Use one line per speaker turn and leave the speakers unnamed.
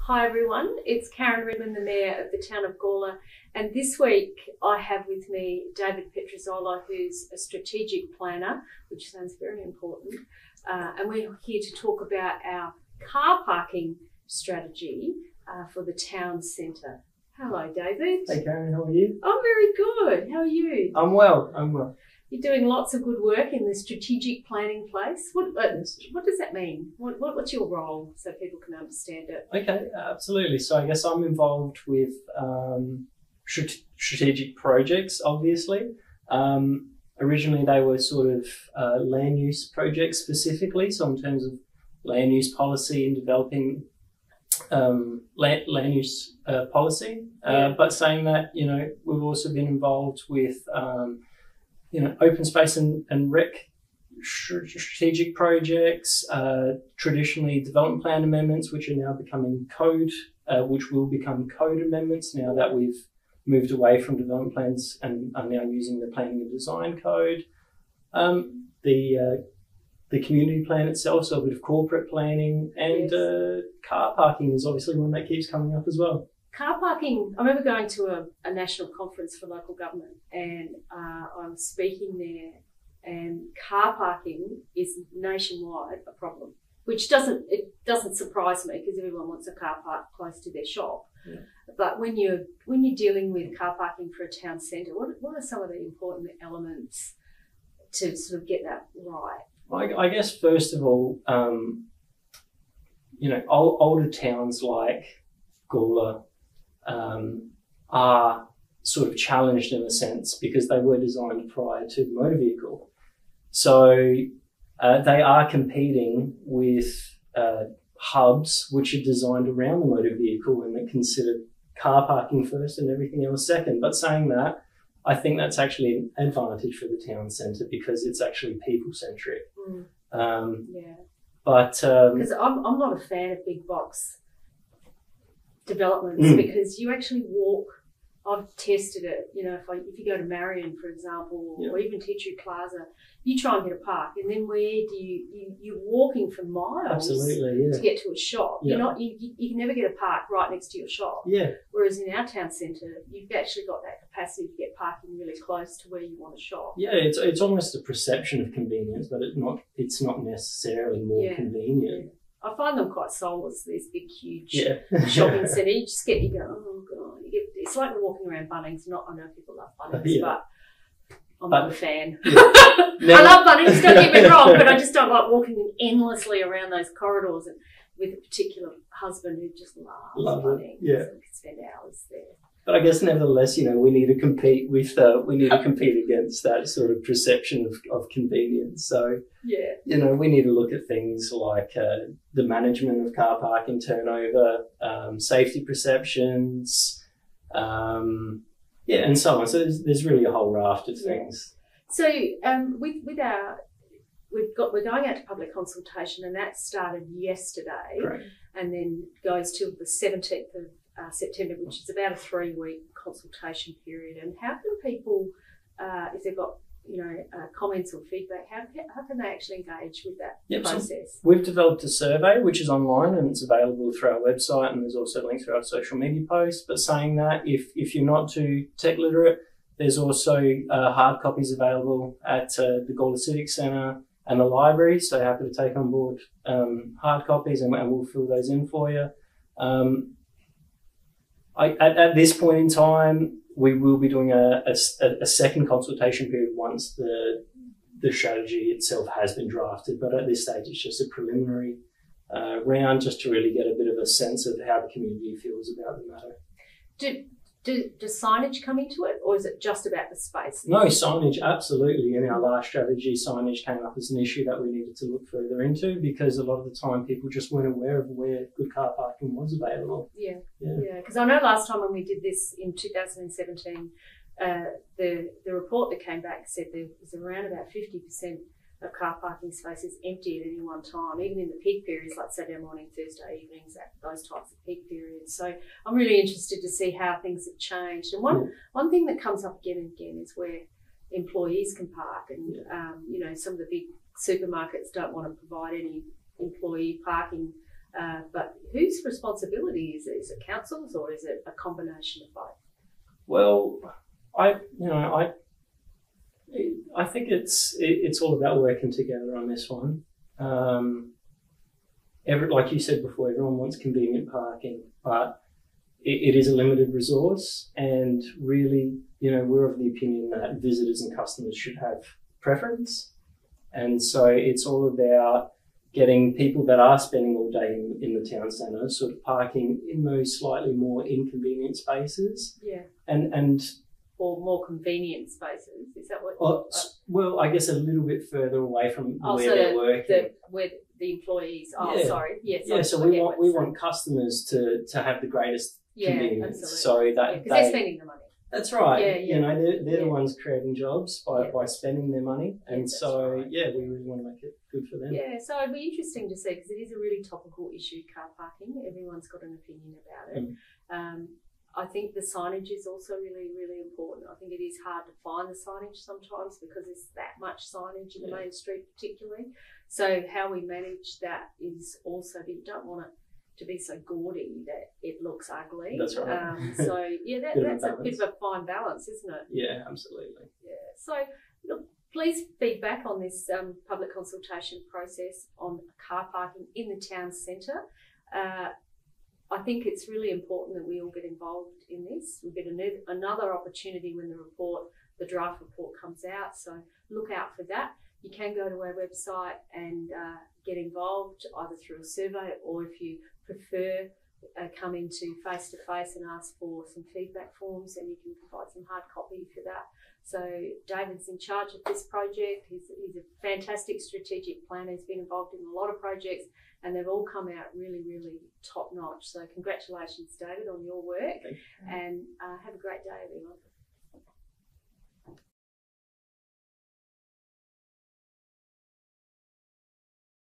Hi everyone, it's Karen Redman, the Mayor of the Town of Gawler, and this week I have with me David Petruzzella, who's a strategic planner, which sounds very important, and we're here to talk about our car parking strategy for the town centre. Hello David.
Hey Karen, how are you?
I'm very good, how are you?
I'm well.
You're doing lots of good work in the strategic planning place. What does that mean? What's your role so people can understand it?
Okay, absolutely. So I guess I'm involved with strategic projects, obviously. Originally they were sort of land use projects specifically, so in terms of land use policy and developing land use policy. But saying that, we've also been involved with open space and rec strategic projects, traditionally development plan amendments, which are now becoming code, which will become code amendments now that we've moved away from development plans and are now using the planning and design code. The community plan itself, so a bit of corporate planning, and car parking is obviously one that keeps coming up as well.
Car parking, I remember going to a national conference for local government and I was speaking there, and car parking is nationwide a problem, which doesn't surprise me because everyone wants a car park close to their shop. Yeah. But when you're dealing with car parking for a town centre, what are some of the important elements to sort of get that right?
I guess first of all, older towns like Gawler are sort of challenged in a sense because they were designed prior to the motor vehicle. So they are competing with hubs which are designed around the motor vehicle and they consider car parking first and everything else second. But saying that, I think that's actually an advantage for the town centre because it's actually people-centric. But
because I'm not a fan of big box developments because you actually walk. I've tested it. If you go to Marion, for example, or even Teachery Plaza, you try and get a park, and then where do you're walking for miles to get to a shop. You can never get a park right next to your shop. Whereas in our town centre, you've actually got that capacity to get parking really close to where you want to shop.
It's almost a perception of convenience, but it's not necessarily more convenient.
I find them quite soulless, these big, huge shopping centres. You just you go, oh God. It's like walking around Bunnings. I know people love Bunnings, but I'm not a fan. I love Bunnings, don't get me wrong, but I just don't like walking endlessly around those corridors and with a particular husband who just loves Bunnings. And could spend hours there. But
I guess nevertheless, we need to compete with we need to compete against that sort of perception of convenience. So we need to look at things like the management of car parking turnover, safety perceptions, and so on. So there's really a whole raft of things.
So we're going out to public consultation, and that started yesterday, and then goes till the 17th of September, which is about a 3-week consultation period. And how can people, if they've got comments or feedback, how can they actually engage with that process?
So we've developed a survey which is online and it's available through our website, and there's also links through our social media posts. But saying that, if you're not too tech literate, there's also hard copies available at the Gawler Civic Centre and the library. So happy to take on board hard copies, and we'll fill those in for you. At this point in time, we will be doing a second consultation period once the strategy itself has been drafted. But at this stage, it's just a preliminary round just to really get a bit of a sense of how the community feels about the matter.
Does signage come into it, or is it just about the space?
No, signage, absolutely. In our last strategy, signage came up as an issue that we needed to look further into because a lot of the time people just weren't aware of where good car parking was available.
Because I know last time when we did this in 2017, the report that came back said there was around about 50% of car parking spaces empty at any one time, even in the peak periods like Saturday morning, Thursday evenings, those types of peak periods. So I'm really interested to see how things have changed. And one thing that comes up again and again is where employees can park, and some of the big supermarkets don't want to provide any employee parking But whose responsibility is it? Is it council's or is it a combination of both?
Well, I think it's all about working together on this one. Like you said before, everyone wants convenient parking, but it is a limited resource, and really, we're of the opinion that visitors and customers should have preference. And so it's all about getting people that are spending all day in the town centre sort of parking in those slightly more inconvenient spaces.
Yeah.
And
or more convenient spaces. Is that what?
Well, I guess a little bit further away from where they're working.
Where the employees. Oh,
yeah.
sorry. Yes.
Yeah. So we want customers to have the greatest convenience.
Absolutely.
So that
because they're spending the money.
That's right.
Yeah.
They're the ones creating jobs by spending their money, and so right. We really want to make it good for them. Yeah.
So it'd be interesting to see, because it is a really topical issue, car parking. Everyone's got an opinion about it. I think the signage is also really, really important. I think it is hard to find the signage sometimes because there's that much signage in the main street particularly. So how we manage that is also, but you don't want it to be so gaudy that it looks ugly.
That's right.
That's a bit of a fine balance, isn't it?
Yeah, absolutely.
Yeah. So look, please feedback on this public consultation process on car parking in the town centre. I think it's really important that we all get involved in this. We'll get another opportunity when the draft report comes out. So look out for that. You can go to our website and get involved either through a survey, or if you prefer, come into face-to-face and ask for some feedback forms, and you can provide some hard copy for that. So David's in charge of this project. He's a fantastic strategic planner. He's been involved in a lot of projects, and they've all come out really, really top-notch. So congratulations, David, on your work, and have a great day, everyone.